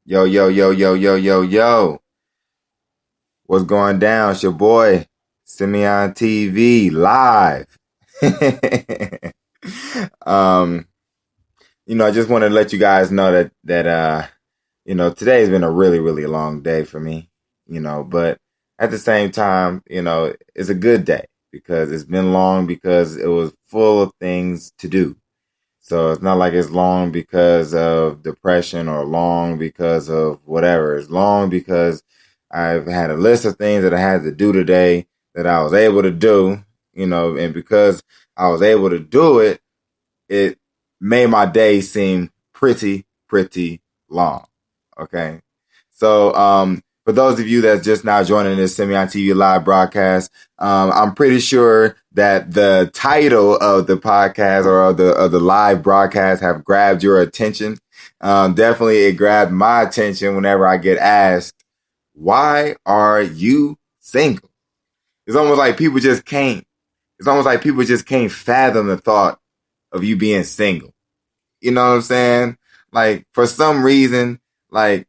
Yo, yo, yo, yo, yo, yo, yo. What's going down? It's your boy, Simeon TV, live. um, I just want to let you guys know that today's been a really, really long day for me, but at the same time, it's a good day because it's been long because it was full of things to do. So it's not like it's long because of depression or long because of whatever. It's long because I've had a list of things that I had to do today that I was able to do, and because I was able to do it, it made my day seem pretty, pretty long. Okay. So, for those of you that's just now joining this Simeon TV live broadcast, I'm pretty sure that the title of the podcast or of the live broadcast have grabbed your attention. Definitely it grabbed my attention whenever I get asked, why are you single? It's almost like people just can't fathom the thought of you being single. You know what I'm saying? Like for some reason, like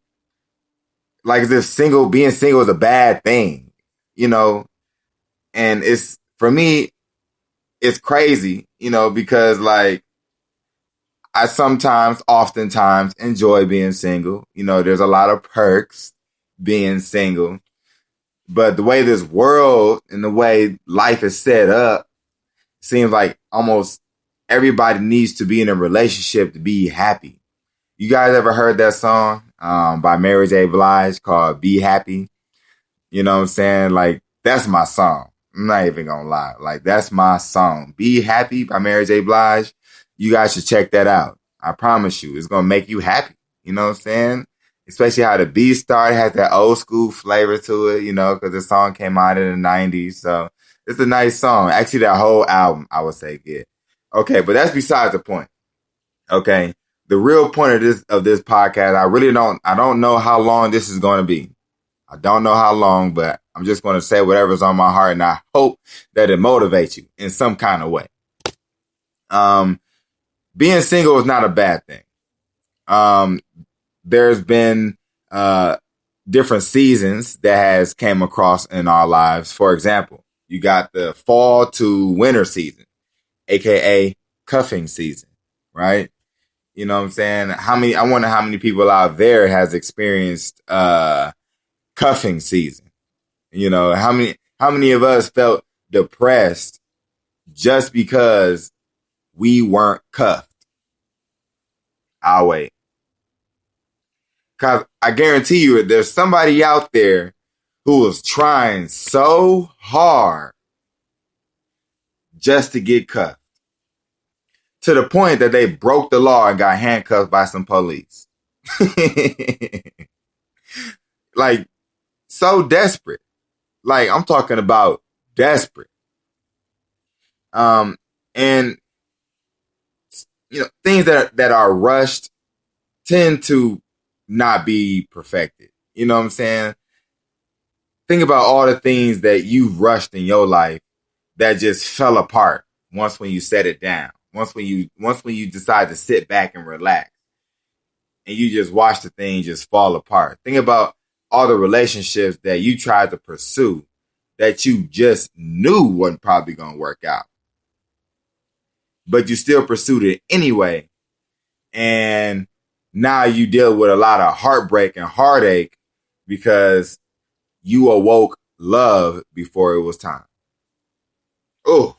as if being single is a bad thing, you know? And it's, for me, it's crazy, because like oftentimes enjoy being single. There's a lot of perks being single, but the way this world and the way life is set up seems like almost everybody needs to be in a relationship to be happy. You guys ever heard that song by Mary J. Blige called Be Happy? You know what I'm saying? Like, that's my song. I'm not even gonna lie. Like, that's my song. Be Happy by Mary J. Blige. You guys should check that out. I promise you, it's gonna make you happy. You know what I'm saying? Especially how the beat started, has that old school flavor to it, because the song came out in the 90s. So it's a nice song. Actually, that whole album, I would say, good. Okay, but that's besides the point. Okay. The real point of this podcast, I don't know how long this is going to be. I don't know how long, but I'm just going to say whatever's on my heart, and I hope that it motivates you in some kind of way. Being single is not a bad thing. There's been different seasons that has came across in our lives. For example, you got the fall to winter season, aka cuffing season, right? You know what I'm saying? I wonder how many people out there has experienced cuffing season. How many of us felt depressed just because we weren't cuffed? I'll wait. Cause I guarantee you there's somebody out there who was trying so hard just to get cuffed, to the point that they broke the law and got handcuffed by some police. Like, so desperate. Like, I'm talking about desperate. And things that are rushed tend to not be perfected. You know what I'm saying? Think about all the things that you rushed in your life that just fell apart once when you set it down. Once when you decide to sit back and relax and you just watch the thing just fall apart. Think about all the relationships that you tried to pursue that you just knew wasn't probably going to work out, but you still pursued it anyway. And now you deal with a lot of heartbreak and heartache because you awoke love before it was time. Oh,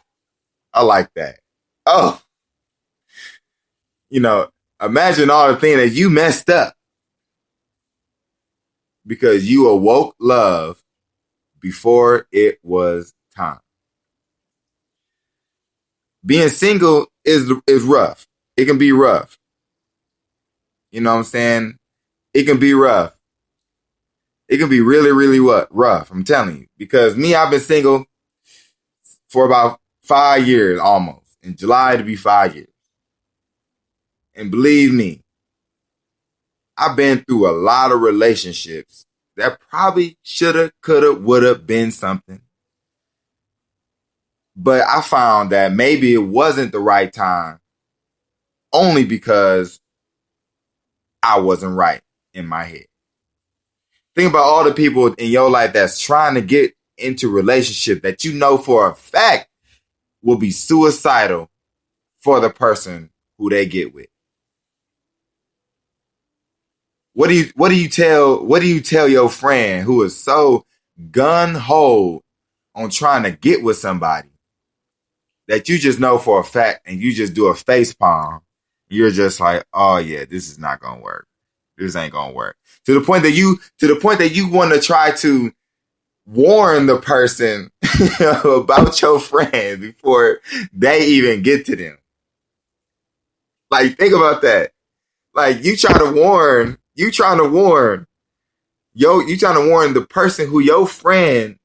I like that. Oh, imagine all the things that you messed up because you awoke love before it was time. Being single is rough. It can be rough. You know what I'm saying? It can be rough. It can be really, really rough. I'm telling you. Because me, I've been single for about 5 years almost. In July, to be 5 years. And believe me, I've been through a lot of relationships that probably shoulda, coulda, woulda been something. But I found that maybe it wasn't the right time only because I wasn't right. in my head. Think about all the people in your life that's trying to get into relationship that you know for a fact will be suicidal for the person who they get with. What do you tell your friend who is so gun ho on trying to get with somebody that you just know for a fact and you just do a face palm? You're just like, oh yeah, this is not gonna work. This ain't gonna work. To the point that you want to try to warn the person about your friend before they even get to them. Like, think about that. Like, you trying to warn the person who your friend,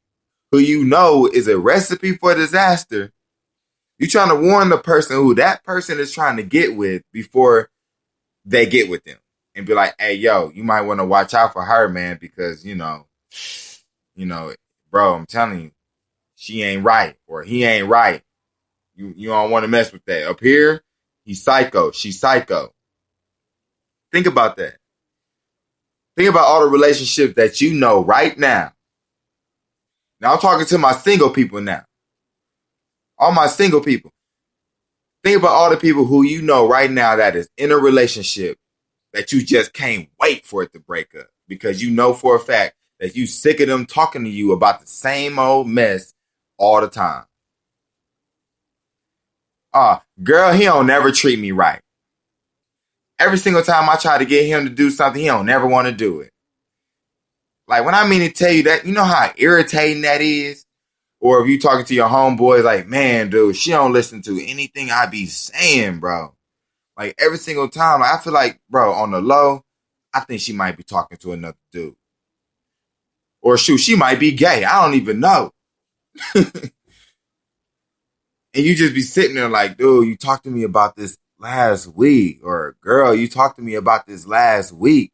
who you know is a recipe for disaster. You trying to warn the person who that person is trying to get with before they get with them. And be like, hey, yo, you might want to watch out for her, man, because, you know, bro, I'm telling you, she ain't right or he ain't right. You don't want to mess with that. Up here, he's psycho. She's psycho. Think about that. Think about all the relationships that you know right now. Now, I'm talking to my single people now. All my single people. Think about all the people who you know right now that is in a relationship that you just can't wait for it to break up because you know for a fact that you sick of them talking to you about the same old mess all the time. Girl, he don't never treat me right. Every single time I try to get him to do something, he don't never want to do it. Like, when I mean to tell you that, you know how irritating that is? Or if you talking to your homeboys, like, man, dude, she don't listen to anything I be saying, bro. Like, every single time, I feel like, bro, on the low, I think she might be talking to another dude. Or shoot, she might be gay. I don't even know. And you just be sitting there like, dude, you talked to me about this last week. Or, girl, you talked to me about this last week.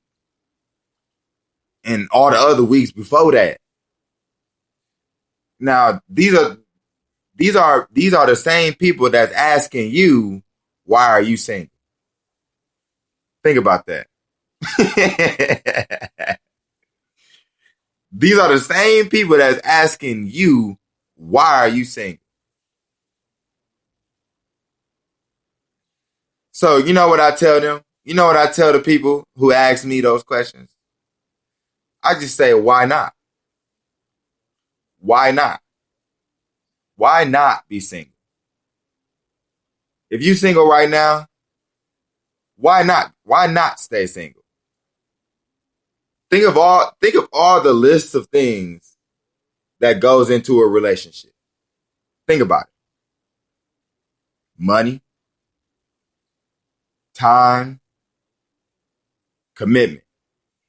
And all the other weeks before that. Now, these are the same people that's asking you, why are you single? Think about that. These are the same people that's asking you, why are you single? So, you know what I tell them? You know what I tell the people who ask me those questions? I just say, why not? Why not? Why not be single? If you're single right now, why not? Why not stay single? Think of all the lists of things that goes into a relationship. Think about it. Money, time, commitment.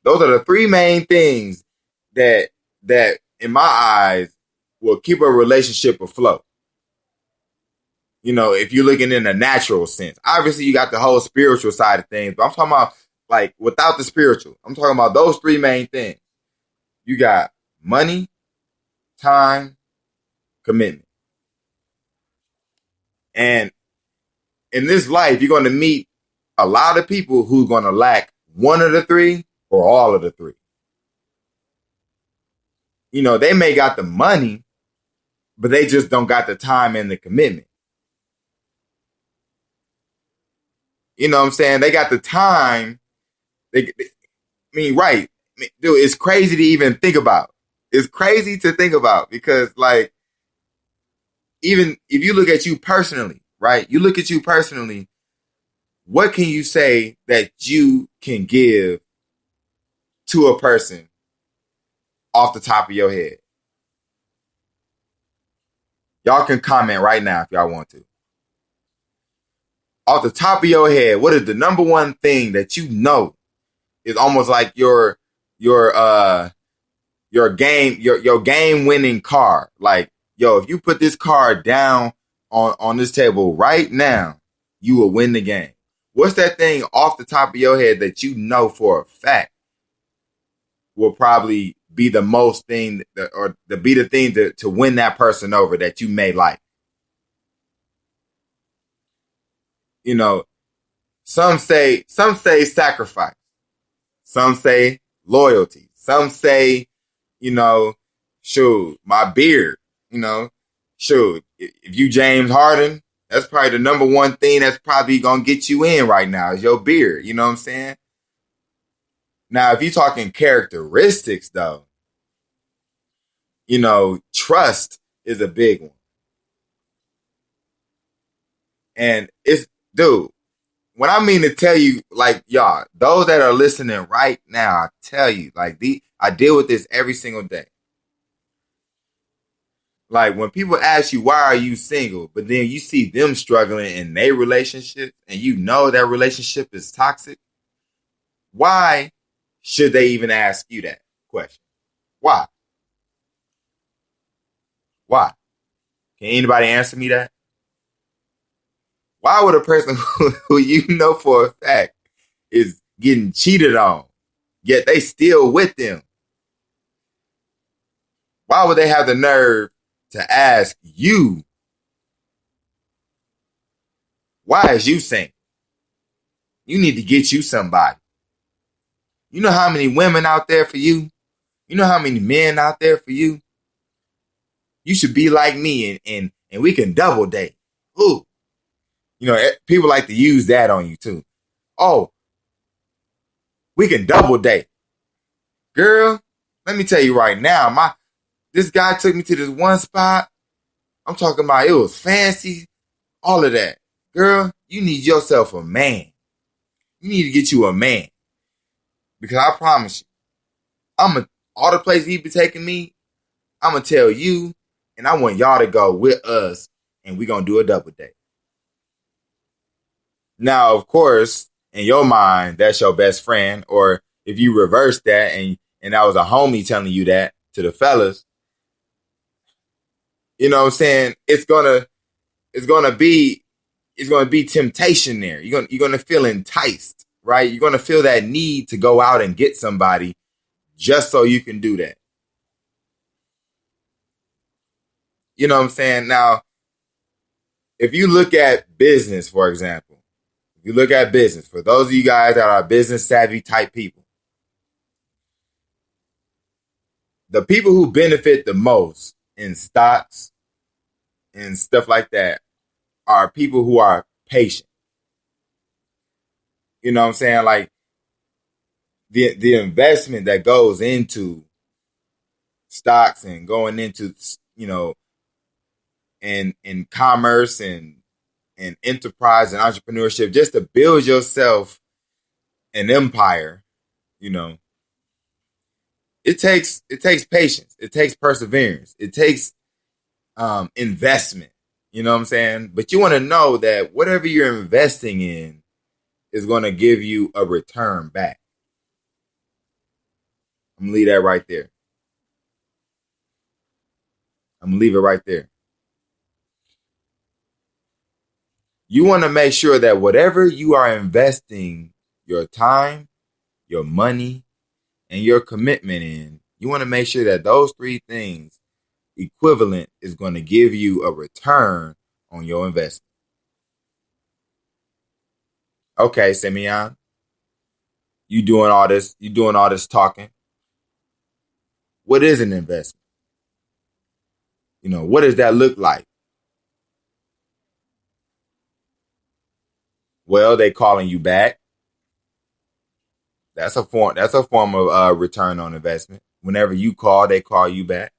Those are the three main things that in my eyes will keep a relationship afloat. You know, if you're looking in a natural sense. Obviously, you got the whole spiritual side of things, but I'm talking about like without the spiritual. I'm talking about those three main things. You got money, time, commitment. And in this life, you're going to meet a lot of people who are going to lack one of the three or all of the three. You know, they may got the money, but they just don't got the time and the commitment. You know what I'm saying? They got the time. Right. I mean, dude, it's crazy to even think about. It's crazy to think about because, like, even if you look at you personally, right? You look at you personally, what can you say that you can give to a person off the top of your head? Y'all can comment right now if y'all want to. Off the top of your head, what is the number one thing that you know is almost like your game winning card? Like, yo, if you put this card down on this table right now, you will win the game. What's that thing off the top of your head that you know for a fact will probably be the most thing or be the thing to win that person over that you may like? You know, some say sacrifice. Some say loyalty. Some say, you know, shoot, my beard, you know, shoot, if you James Harden, that's probably the number one thing that's probably going to get you in right now is your beard. You know what I'm saying? Now, if you're talking characteristics, though, you know, trust is a big one. And it's, dude, when I mean to tell you, like, y'all, those that are listening right now, I tell you, like, I deal with this every single day. Like, when people ask you, why are you single? But then you see them struggling in their relationship and you know that relationship is toxic. Why should they even ask you that question? Why? Why? Can anybody answer me that? Why would a person who you know for a fact is getting cheated on, yet they still with them? Why would they have the nerve to ask you, why is you single? You need to get you somebody. You know how many women out there for you? You know how many men out there for you? You should be like me and we can double date. Ooh. You know, people like to use that on you too. Oh, we can double date. Girl, let me tell you right now, this guy took me to this one spot. I'm talking about it was fancy, all of that. Girl, you need yourself a man. You need to get you a man. Because I promise you, all the places he be taking me, I'm going to tell you, and I want y'all to go with us, and we're going to do a double date. Now, of course, in your mind, that's your best friend. Or if you reverse that and that was a homie telling you that to the fellas, you know what I'm saying? It's gonna be temptation there. You're gonna feel enticed, right? You're gonna feel that need to go out and get somebody just so you can do that. You know what I'm saying? Now, if you look at business, for example, if you look at business, for those of you guys that are business savvy type people, the people who benefit the most in stocks and stuff like that are people who are patient. You know what I'm saying? Like the investment that goes into stocks and going into, you know, in commerce and enterprise and entrepreneurship, just to build yourself an empire, you know, it takes patience. It takes perseverance. It takes investment. You know what I'm saying? But you want to know that whatever you're investing in is going to give you a return back. I'm going to leave that right there. I'm going to leave it right there. You want to make sure that whatever you are investing your time, your money, and your commitment in, you want to make sure that those three things equivalent is going to give you a return on your investment. Okay, Simeon, you doing all this talking. What is an investment? You know, what does that look like? Well, they calling you back. That's a form of return on investment. Whenever you call, they call you back.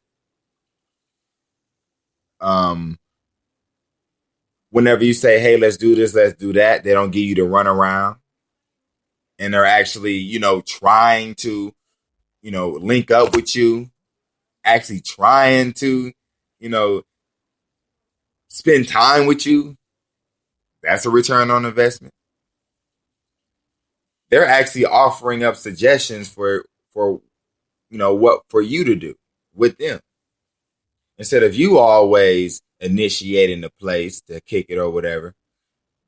Whenever you say, hey, let's do this, let's do that, they don't give you the run around. And they're actually, you know, trying to, you know, link up with you, actually trying to, you know, spend time with you. That's a return on investment. They're actually offering up suggestions for you know what for you to do with them. Instead of you always initiating the place to kick it or whatever,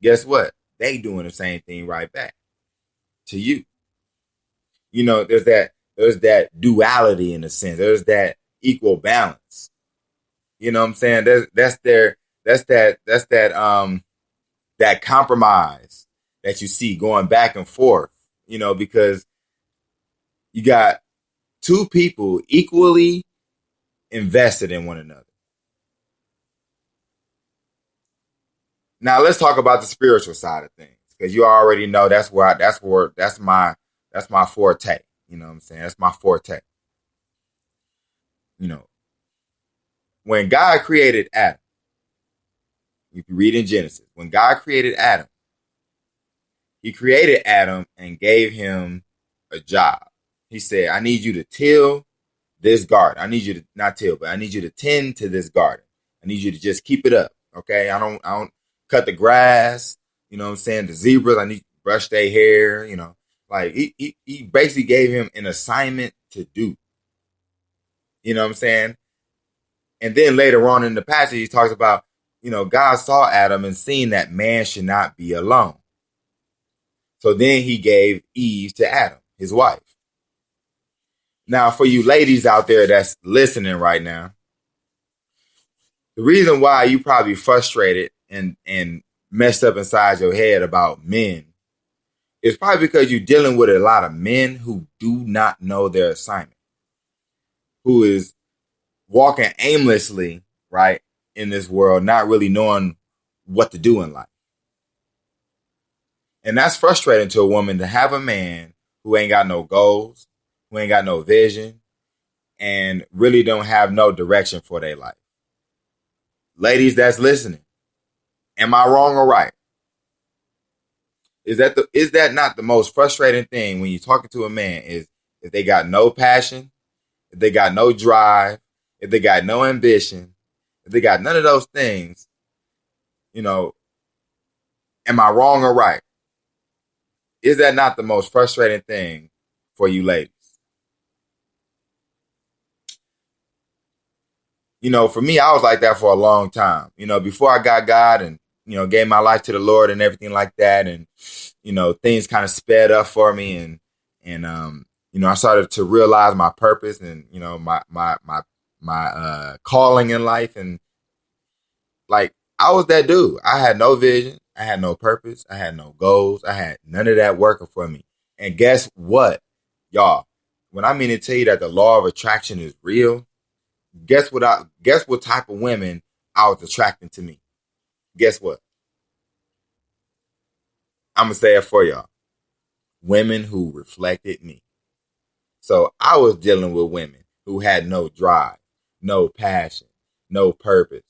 guess what? They doing the same thing right back to you. You know, there's that duality in a sense. There's that equal balance. You know what I'm saying? That's that compromise that you see going back and forth, you know, because You got two people equally invested in one another. Now let's talk about the spiritual side of things, because you already know that's my forte. You know what I'm saying? That's my forte. You know, when God created Adam, you can read in Genesis. When God created Adam, he created Adam and gave him a job. He said, I need you to till this garden. I need you to not till, but I need you to tend to this garden. I need you to just keep it up. Okay. I don't cut the grass. You know what I'm saying? The zebras, I need to brush their hair, Like he basically gave him an assignment to do. You know what I'm saying? And then later on in the passage, he talks about, God saw Adam and seen that man should not be alone. So then he gave Eve to Adam, his wife. Now, for you ladies out there that's listening right now, the reason why you probably frustrated and messed up inside your head about men is probably because you're dealing with a lot of men who do not know their assignment, who is walking aimlessly, right, in this world, not really knowing what to do in life. And that's frustrating to a woman, to have a man who ain't got no goals, who ain't got no vision, and really don't have no direction for their life. Ladies that's listening, am I wrong or right? Is that not the most frustrating thing when you're talking to a man, is if they got no passion, if they got no drive, if they got no ambition, if they got none of those things, am I wrong or right? Is that not the most frustrating thing for you ladies? For me, I was like that for a long time. Before I got God and, gave my life to the Lord and everything like that. And, things kind of sped up for me. And I started to realize my purpose and, my calling in life. And like, I was that dude. I had no vision. I had no purpose. I had no goals. I had none of that working for me. And guess what, y'all? When I mean to tell you that the law of attraction is real, guess what type of women I was attracting to me? Guess what? I'm gonna say it for y'all. Women who reflected me. So I was dealing with women who had no drive, no passion, no purpose.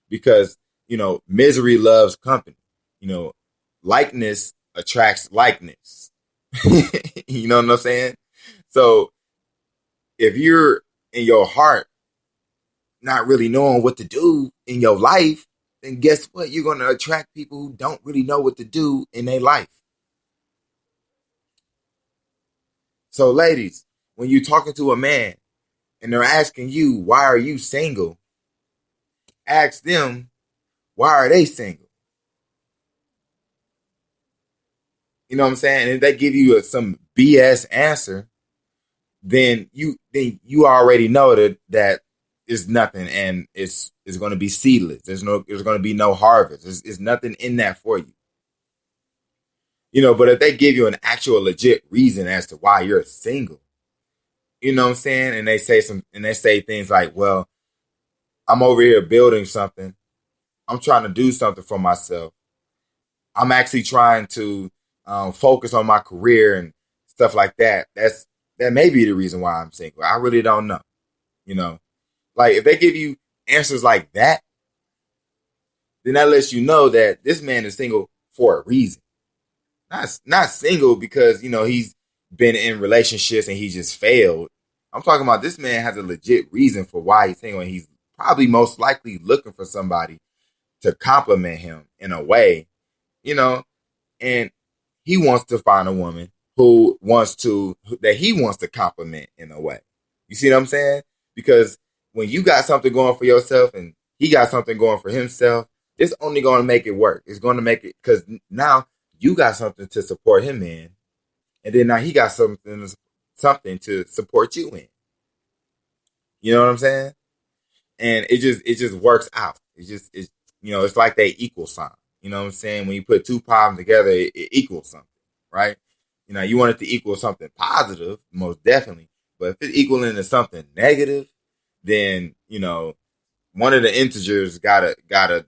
Because, misery loves company. Likeness attracts likeness. You know what I'm saying? So if you're in your heart not really knowing what to do in your life, then guess what? You're going to attract people who don't really know what to do in their life. So ladies, when you're talking to a man and they're asking you, why are you single? Ask them, why are they single? You know what I'm saying? And if they give you some BS answer, then you already know that it's nothing, and it's going to be seedless. There's going to be no harvest. There's nothing in that for you. But if they give you an actual legit reason as to why you're single, you know what I'm saying? And they say things like, well, I'm over here building something. I'm trying to do something for myself. I'm actually trying to focus on my career and stuff like that. That may be the reason why I'm single. I really don't know. Like if they give you answers like that, then that lets you know that this man is single for a reason. Not single because, he's been in relationships and he just failed. I'm talking about this man has a legit reason for why he's single, and he's probably most likely looking for somebody to compliment him in a way, and he wants to find a woman that he wants to compliment in a way. You see what I'm saying? Because when you got something going for yourself and he got something going for himself, it's only going to make it work. It's going to make it, because now you got something to support him in, and then now he got something to support you in. You know what I'm saying? And it just works out. It's like they equal sign. You know what I'm saying? When you put two problems together, it equals something, right? You want it to equal something positive, most definitely. But if it's equaling to something negative, then, one of the integers gotta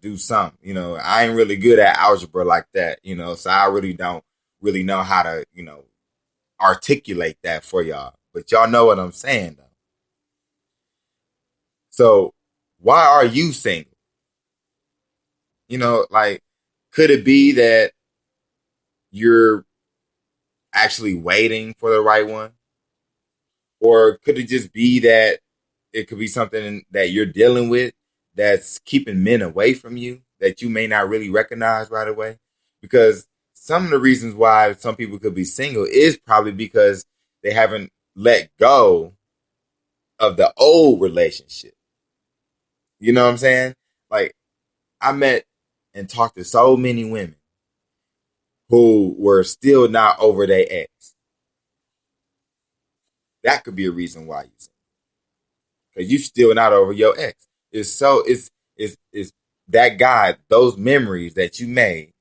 do something. I ain't really good at algebra like that, so I really don't really know how to, articulate that for y'all. But y'all know what I'm saying though. So why are you single? Like, could it be that you're actually waiting for the right one? Or could it just be that it could be something that you're dealing with that's keeping men away from you that you may not really recognize right away? Because some of the reasons why some people could be single is probably because they haven't let go of the old relationship. You know what I'm saying? Like, I met and talked to so many women who were still not over their ex. That could be a reason why you single. Because you still not over your ex. It's that guy, those memories that you made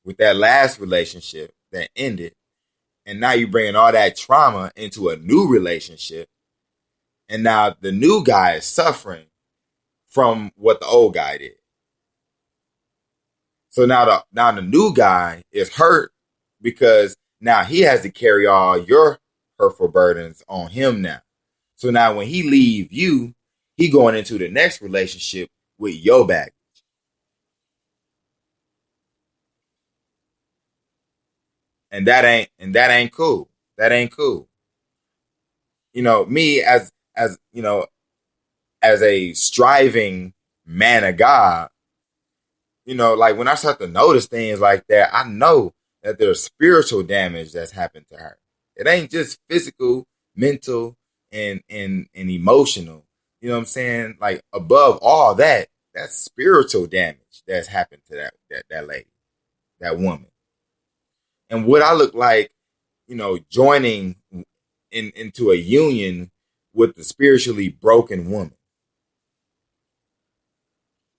with that last relationship that ended, and now you're bringing all that trauma into a new relationship, and now the new guy is suffering from what the old guy did. So now the new guy is hurt because now he has to carry all your hurtful burdens on him now. So now when he leave you, he going into the next relationship with your baggage. And that ain't cool. That ain't cool. Me as a striving man of God, like when I start to notice things like that, I know that there's spiritual damage that's happened to her. It ain't just physical, mental, and emotional. You know what I'm saying? Like above all that, that's spiritual damage that's happened to that lady, that woman. And what I look like, joining into a union with the spiritually broken woman.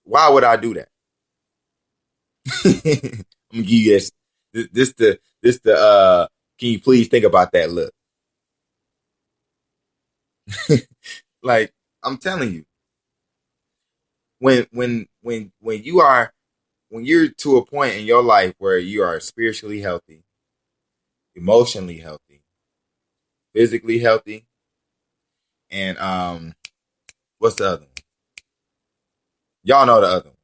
Why would I do that? I'm gonna give you this. Can you please think about that look? Like, I'm telling you, when you're to a point in your life where you are spiritually healthy, emotionally healthy, physically healthy, and what's the other one? Y'all know the other one.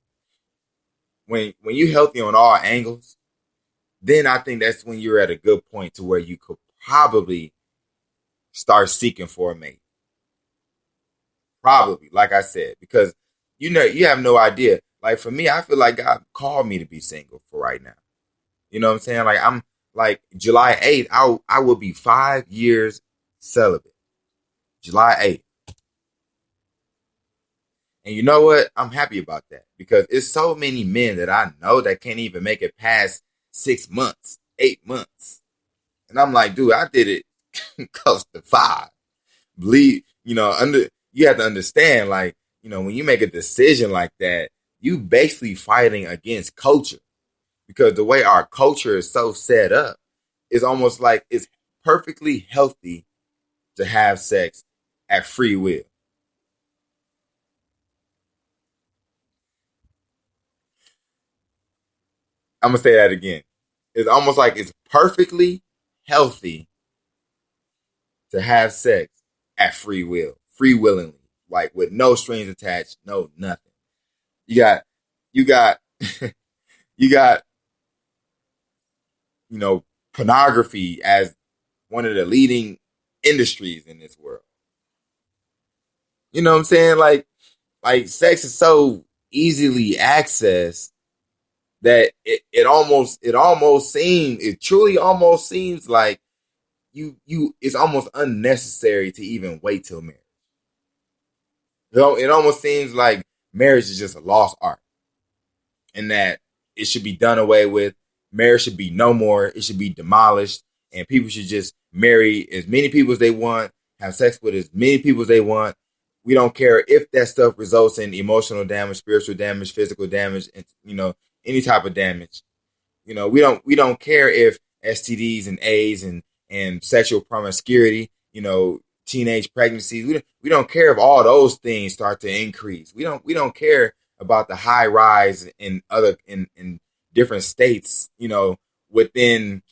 When you're healthy on all angles, then I think that's when you're at a good point to where you could probably start seeking for a mate. Probably, like I said, because you have no idea. Like for me, I feel like God called me to be single for right now. You know what I'm saying? Like I'm like July 8th, I will be 5 years celibate. July 8th. And you know what? I'm happy about that because it's so many men that I know that can't even make it past 6 months, 8 months. And I'm like, dude, I did it close to 5. Believe, you have to understand, like, when you make a decision like that, you basically fighting against culture because the way our culture is so set up, it's almost like it's perfectly healthy to have sex at free will. I'm gonna say that again. It's almost like it's perfectly healthy to have sex at free will, free willingly, like with no strings attached, no nothing. You got, you got, you got, you know, pornography as one of the leading industries in this world. You know what I'm saying? Like sex is so easily accessed that it truly almost seems like it's almost unnecessary to even wait till marriage. It almost seems like marriage is just a lost art and that it should be done away with. Marriage should be no more. It should be demolished and people should just marry as many people as they want, have sex with as many people as they want. We don't care if that stuff results in emotional damage, spiritual damage, physical damage, and any type of damage. We don't care if STDs and AIDS and sexual promiscuity, teenage pregnancies. We don't care if all those things start to increase. We don't care about the high rise in different states, within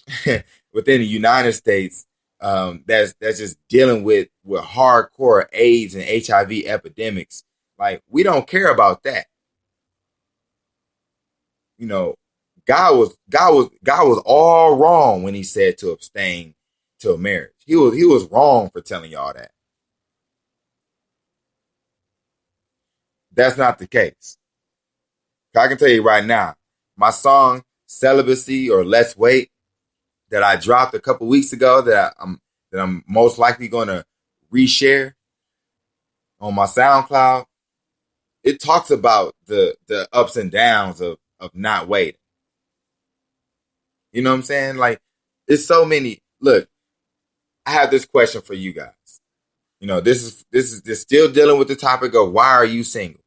within the United States, that's just dealing with hardcore AIDS and HIV epidemics. Like, we don't care about that. God was all wrong when he said to abstain till marriage. He was wrong for telling y'all that. That's not the case. I can tell you right now, my song "Celibacy" or "Let's Wait" that I dropped a couple weeks ago that I'm most likely going to reshare on my SoundCloud. It talks about the ups and downs of not waiting. You know what I'm saying? Like, it's so many. Look, I have this question for you guys. This is still dealing with the topic of why are you single?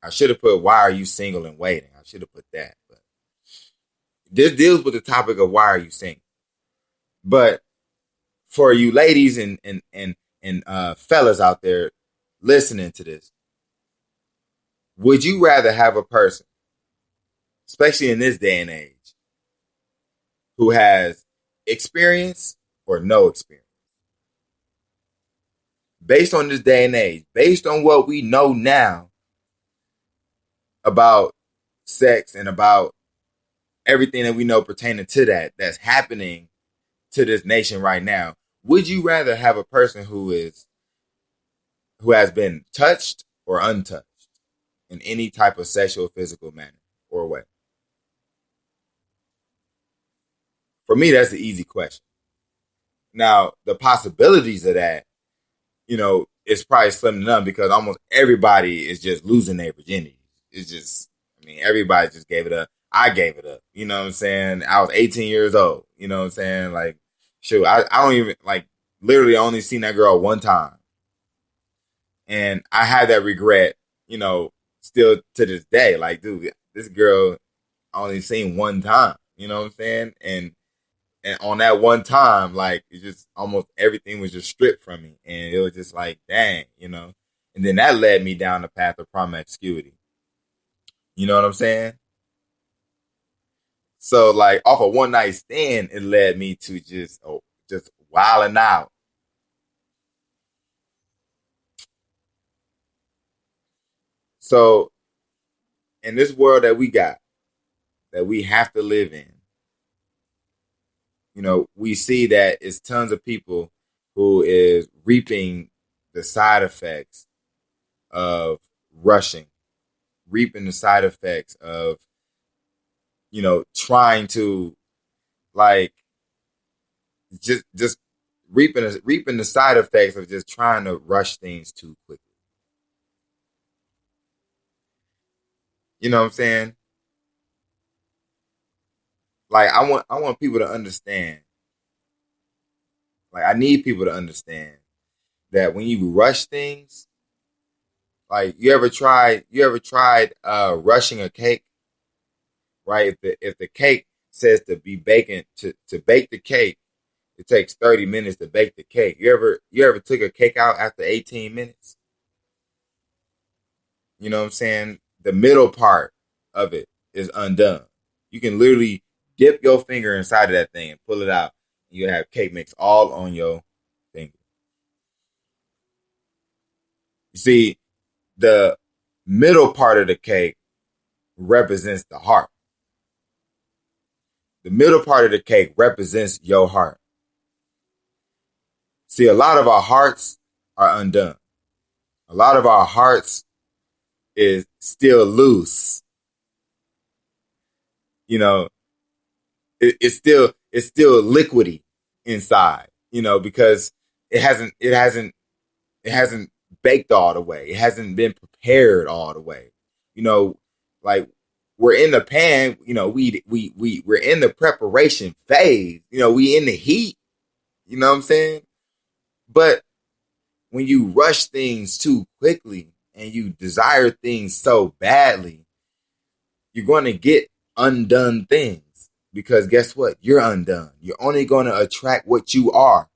I should have put why are you single and waiting. I should have put that. But this deals with the topic of why are you single. But for you ladies and fellas out there listening to this, would you rather have a person, especially in this day and age, who has experience or no experience? Based on this day and age, based on what we know now about sex and about everything that we know pertaining to that's happening to this nation right now, would you rather have a person who has been touched or untouched in any type of sexual, physical manner or way? For me, that's the easy question. Now, the possibilities of that, it's probably slim to none, because almost everybody is just losing their virginity. It's just, everybody just gave it up. I gave it up. You know what I'm saying? I was 18 years old. You know what I'm saying? Like, shoot, I don't even, literally only seen that girl one time. And I had that regret, still to this day. Like, dude, this girl I only seen one time. You know what I'm saying? And on that one time, it just almost everything was just stripped from me. And it was just like, dang, And then that led me down the path of promiscuity. You know what I'm saying? So, off a one night stand, it led me to just wilding out. So, in this world that we got, that we have to live in, we see that it's tons of people who is reaping the side effects of rushing, reaping the side effects of, trying to, just reaping the side effects of just trying to rush things too quickly. You know what I'm saying? I want people to understand. I need people to understand that when you rush things, you ever tried rushing a cake? Right? If the cake says to be baking to bake the cake, it takes 30 minutes to bake the cake. You ever took a cake out after 18 minutes? You know what I'm saying? The middle part of it is undone. You can literally dip your finger inside of that thing and pull it out. You have cake mix all on your finger. You see, the middle part of the cake represents the heart. The middle part of the cake represents your heart. See, a lot of our hearts are undone. A lot of our hearts is still loose. It's still liquidy inside, because it hasn't baked all the way. It hasn't been prepared all the way. We're in the pan, we're in the preparation phase. We in the heat. You know what I'm saying? But when you rush things too quickly and you desire things so badly, you're going to get undone things, Because guess what? You're undone. You're only going to attract what you are.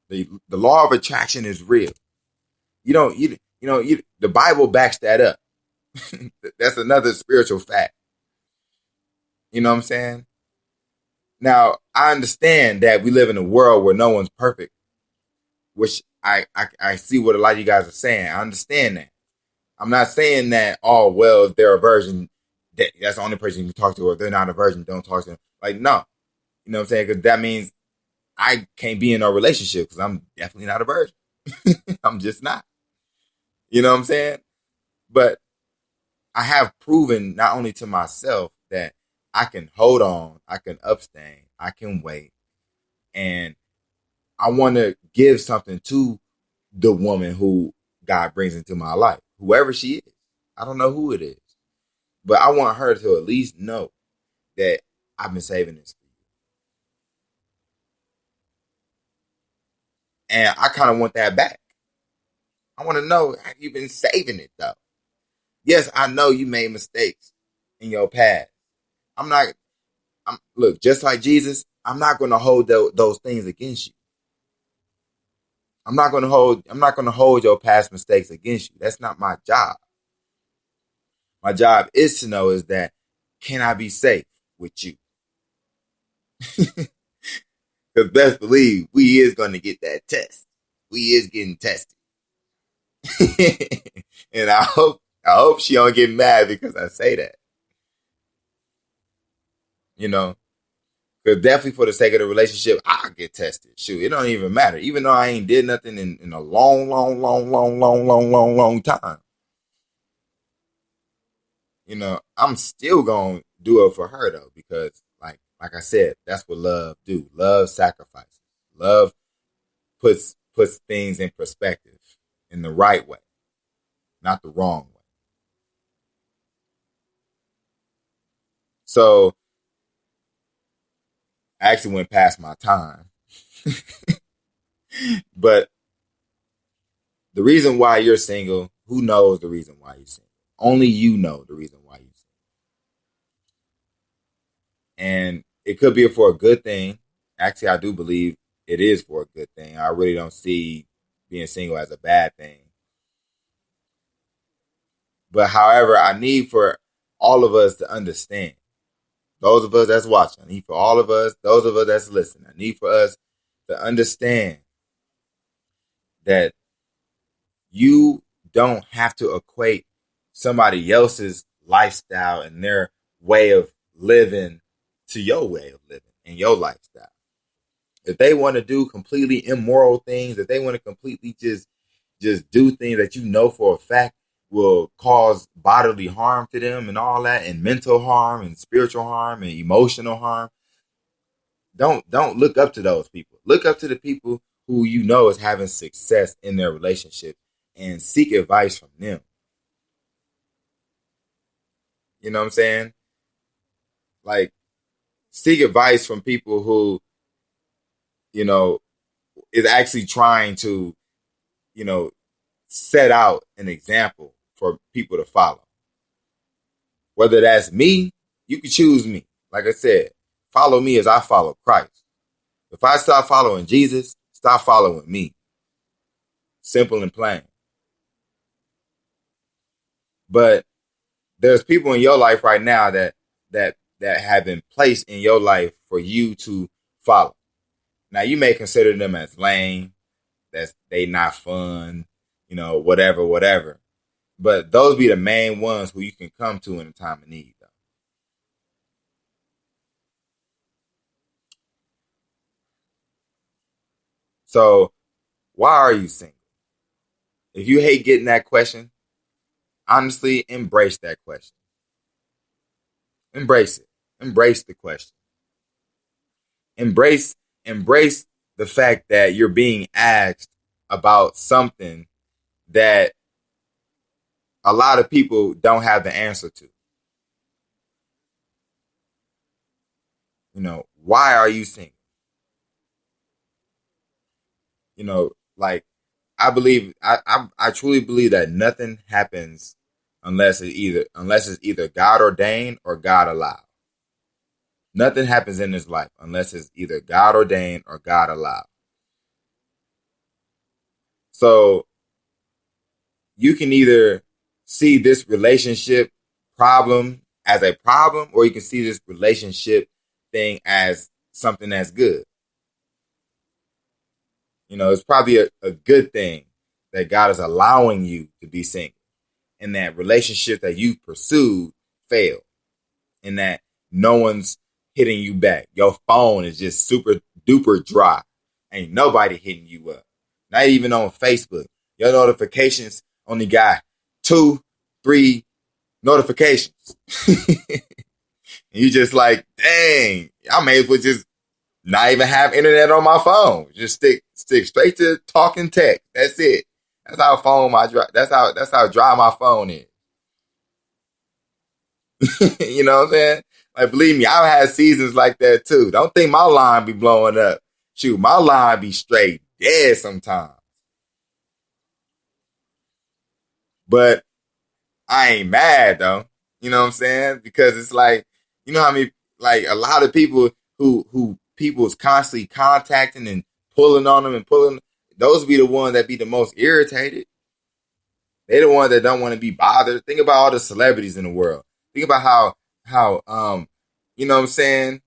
The law of attraction is real. The Bible backs that up. That's another spiritual fact. You know what I'm saying? Now, I understand that we live in a world where no one's perfect, which I see what a lot of you guys are saying. I understand that. I'm not saying that, oh, well, if they're a virgin, that's the only person you can talk to, or if they're not a virgin, don't talk to them. Like, no. You know what I'm saying? Because that means I can't be in a relationship because I'm definitely not a virgin. I'm just not. You know what I'm saying? But I have proven not only to myself that I can hold on, I can abstain, I can wait, and I want to give something to the woman who God brings into my life, whoever she is. I don't know who it is, but I want her to at least know that I've been saving this for you. And I kind of want that back. I want to know, have you been saving it though? Yes, I know you made mistakes in your past. Look, just like Jesus, I'm not going to hold those things against you. I'm not going to hold your past mistakes against you. That's not my job. My job is to know is that, can I be safe with you? Because best believe we is going to get that test. We is getting tested. And I hope she don't get mad because I say that. You know, because definitely for the sake of the relationship, I'll get tested. Shoot, it don't even matter. Even though I ain't did nothing in a long time. You know, I'm still going to do it for her though, because like I said, that's what love do. Love sacrifices. Love puts things in perspective in the right way, not the wrong way. So I actually went past my time. But the reason why you're single, who knows the reason why you're single? Only you know the reason why you're single. And it could be for a good thing. Actually, I do believe it is for a good thing. I really don't see being single as a bad thing. But however, I need for all of us to understand. Those of us that's watching, I need for all of us, those of us that's listening, I need for us to understand that you don't have to equate somebody else's lifestyle and their way of living to your way of living and your lifestyle. If they want to do completely immoral things, if they want to completely just do things that you know for a fact will cause bodily harm to them and all that, and mental harm and spiritual harm and emotional harm, don't look up to those people. Look up to the people who you know is having success in their relationship and seek advice from them. You know what I'm saying? Like, seek advice from people who, you know, is actually trying to, you know, set out an example for people to follow. Whether that's me, you can choose me. Like I said, follow me as I follow Christ. If I stop following Jesus, stop following me. Simple and plain. But there's people in your life right now that have been placed in your life for you to follow. Now you may consider them as lame, that they not fun, you know, whatever. But those be the main ones who you can come to in a time of need, though. So why are you single? If you hate getting that question, honestly, embrace that question. Embrace it. Embrace the question. Embrace the fact that you're being asked about something that a lot of people don't have the answer to. You know, why are you single? You know, like I truly believe that nothing happens unless it's either God ordained or God allowed. Nothing happens in this life unless it's either God ordained or God allowed. So you can either see this relationship problem as a problem, or you can see this relationship thing as something that's good. It's probably a good thing that God is allowing you to be single, and that relationship that you pursued failed, and that no one's hitting you back. Your phone is just super duper dry. Ain't nobody hitting you up. Not even on Facebook. Your notifications only got 2, 3 notifications. And you just like, dang, I may as well just not even have internet on my phone. Just stick straight to talking text. That's it. That's how that's how dry my phone is. You know what I'm saying? Like, believe me, I've had seasons like that too. Don't think my line be blowing up. Shoot, my line be straight dead sometimes. But I ain't mad though. You know what I'm saying? Because it's like, you know how many, like, a lot of people who people is constantly contacting and pulling on them and pulling, those be the ones that be the most irritated. They the ones that don't want to be bothered. Think about all the celebrities in the world. Think about how you know what I'm saying?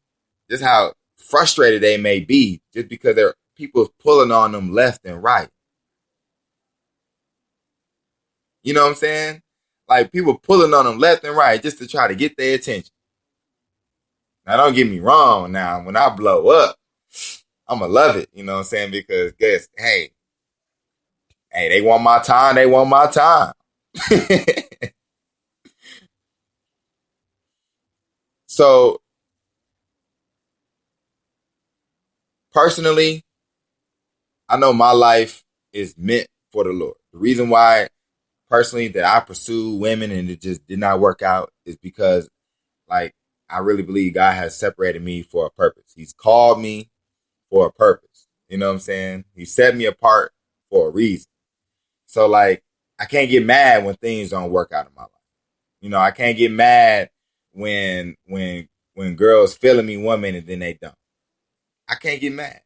Just how frustrated they may be just because there are people pulling on them left and right. You know what I'm saying? Like, people pulling on them left and right just to try to get their attention. Now, don't get me wrong. Now, when I blow up, I'm going to love it. You know what I'm saying? Because, hey, they want my time. They want my time. So, personally, I know my life is meant for the Lord. The reason why, personally, that I pursue women and it just did not work out is because, like, I really believe God has separated me for a purpose. He's called me for a purpose. You know what I'm saying? He set me apart for a reason. So, like, I can't get mad when things don't work out in my life. I can't get mad when girls feeling me one minute then they don't. I can't get mad.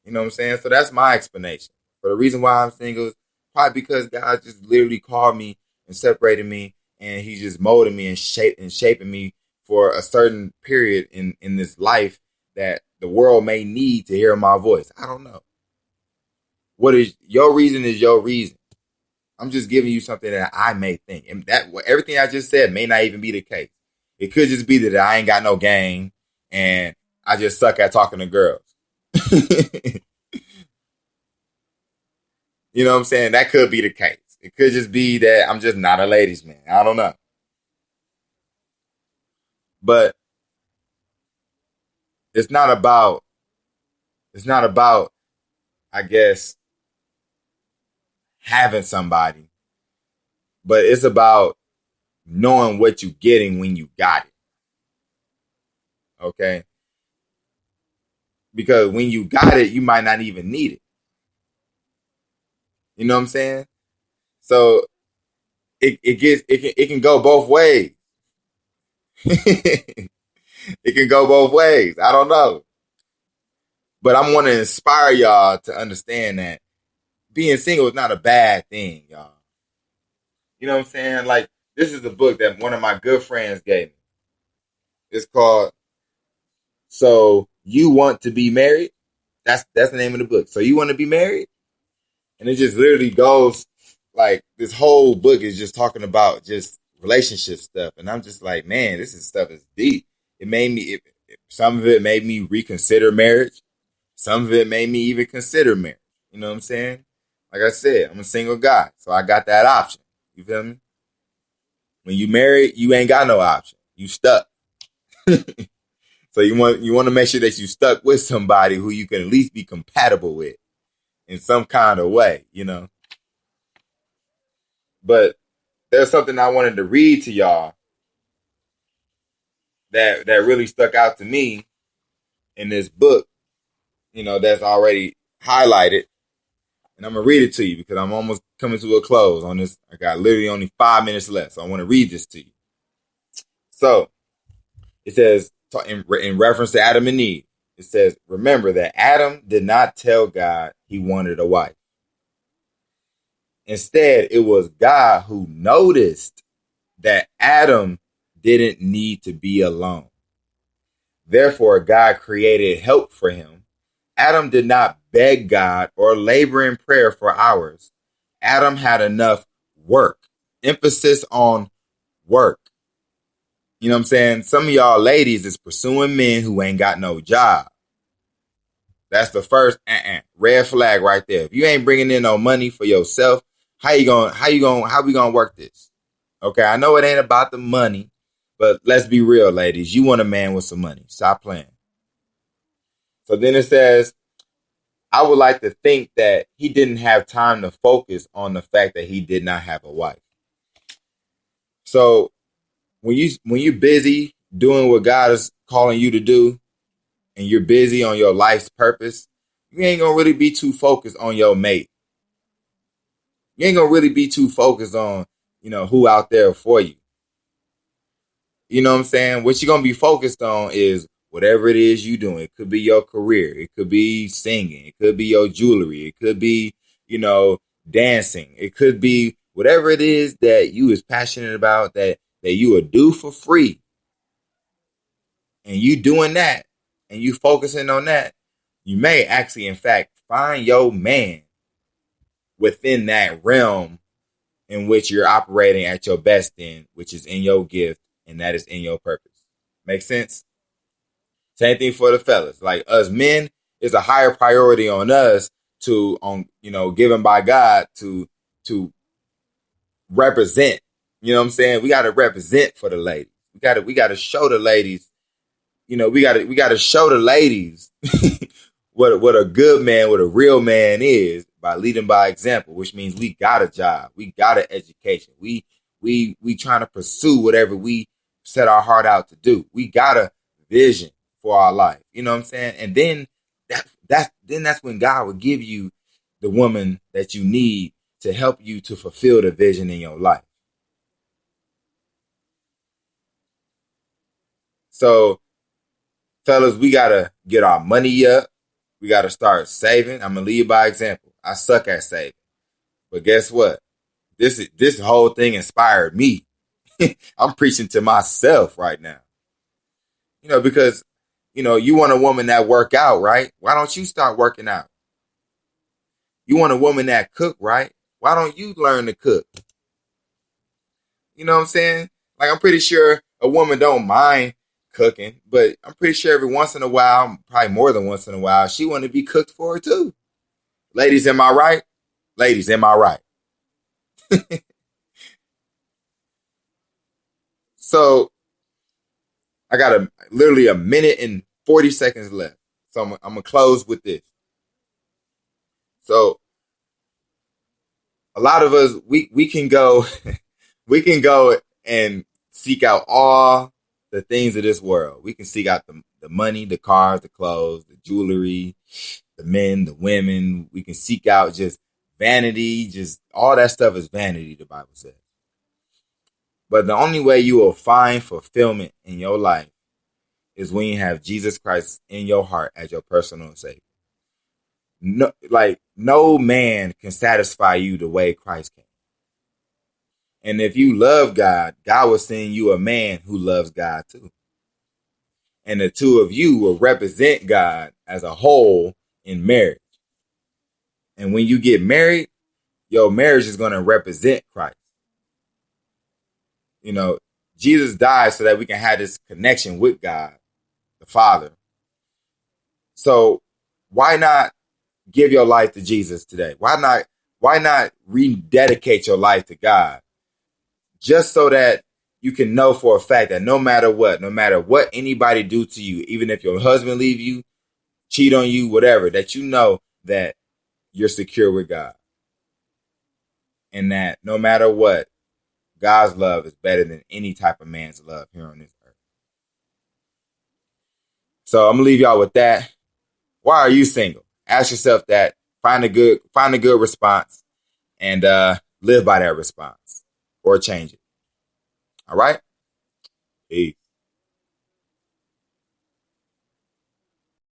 You know what I'm saying? So that's my explanation. For the reason why I'm single is probably because God just literally called me and separated me, and He just molded me and shaping me for a certain period in this life that the world may need to hear my voice. I don't know. What is your reason is your reason. I'm just giving you something that I may think. And that everything I just said may not even be the case. It could just be that I ain't got no game and I just suck at talking to girls. You know what I'm saying? That could be the case. It could just be that I'm just not a ladies' man. I don't know. But it's not about, I guess, having somebody, but it's about knowing what you're getting when you got it. Okay? Because when you got it, you might not even need it. You know what I'm saying? So it can go both ways. It can go both ways. I don't know. But I'm want to inspire y'all to understand that being single is not a bad thing, y'all. You know what I'm saying? Like, this is a book that one of my good friends gave me. It's called So You Want to Be Married? That's the name of the book. So You Want to Be Married? And it just literally goes, like, this whole book is just talking about just relationship stuff. And I'm just like, man, stuff is deep. It made me, some of it made me reconsider marriage. Some of it made me even consider marriage. You know what I'm saying? Like I said, I'm a single guy, so I got that option. You feel me? When you married, you ain't got no option. You stuck. So you want to make sure that you stuck with somebody who you can at least be compatible with in some kind of way, But there's something I wanted to read to y'all that really stuck out to me in this book, that's already highlighted. And I'm going to read it to you because I'm almost coming to a close on this. I got literally only 5 minutes left. So I want to read this to you. So it says, in reference to Adam and Eve. It says, remember that Adam did not tell God he wanted a wife. Instead, it was God who noticed that Adam didn't need to be alone. Therefore, God created help for him. Adam did not beg God or labor in prayer for hours. Adam had enough work. Emphasis on work. You know what I'm saying? Some of y'all ladies is pursuing men who ain't got no job. That's the first red flag right there. If you ain't bringing in no money for yourself, how we gonna work this? Okay, I know it ain't about the money, but let's be real, ladies. You want a man with some money. Stop playing. So then it says, I would like to think that he didn't have time to focus on the fact that he did not have a wife. So when you're busy doing what God is calling you to do, and you're busy on your life's purpose, you ain't gonna really be too focused on your mate. You ain't gonna really be too focused on, who out there for you. You know what I'm saying? What you're gonna be focused on is whatever it is you doing. It could be your career. It could be singing. It could be your jewelry. It could be, dancing. It could be whatever it is that you is passionate about that you would do for free. And you doing that and you focusing on that, you may actually, in fact, find your man within that realm in which you're operating at your best in, which is in your gift, and that is in your purpose. Make sense? Same thing for the fellas. Like us men, it's a higher priority on us given by God to represent. You know what I'm saying? We got to represent for the ladies. We got to show the ladies. We got to show the ladies what a good man, what a real man is by leading by example, which means we got a job, we got an education, we trying to pursue whatever we set our heart out to do. We got a vision for our life. You know what I'm saying? And then that's when God will give you the woman that you need to help you to fulfill the vision in your life. So, fellas, we gotta get our money up. We gotta start saving. I'm gonna lead by example. I suck at saving, but guess what? This whole thing inspired me. I'm preaching to myself right now. Because you want a woman that work out, right? Why don't you start working out? You want a woman that cook, right? Why don't you learn to cook? You know what I'm saying? Like, I'm pretty sure a woman don't mind cooking, but I'm pretty sure every once in a while, probably more than once in a while, she want to be cooked for her too. Ladies, am I right? Ladies, am I right? So I got literally a minute and 40 seconds left. So I'm going to close with this. So a lot of us, we can go, we can go and seek out all the things of this world. We can seek out the money, the cars, the clothes, the jewelry, the men, the women. We can seek out just vanity, just all that stuff is vanity, the Bible says. But the only way you will find fulfillment in your life is when you have Jesus Christ in your heart as your personal Savior. No man can satisfy you the way Christ can. And if you love God, God will send you a man who loves God too. And the two of you will represent God as a whole in marriage. And when you get married, your marriage is going to represent Christ. Jesus died so that we can have this connection with God, the Father. So why not give your life to Jesus today? Why not rededicate your life to God? Just so that you can know for a fact that no matter what anybody do to you, even if your husband leave you, cheat on you, whatever, that you know that you're secure with God. And that no matter what, God's love is better than any type of man's love here on this earth. So I'm gonna leave y'all with that. Why are you single? Ask yourself that. Find a good response, and live by that response or change it. All right? Peace.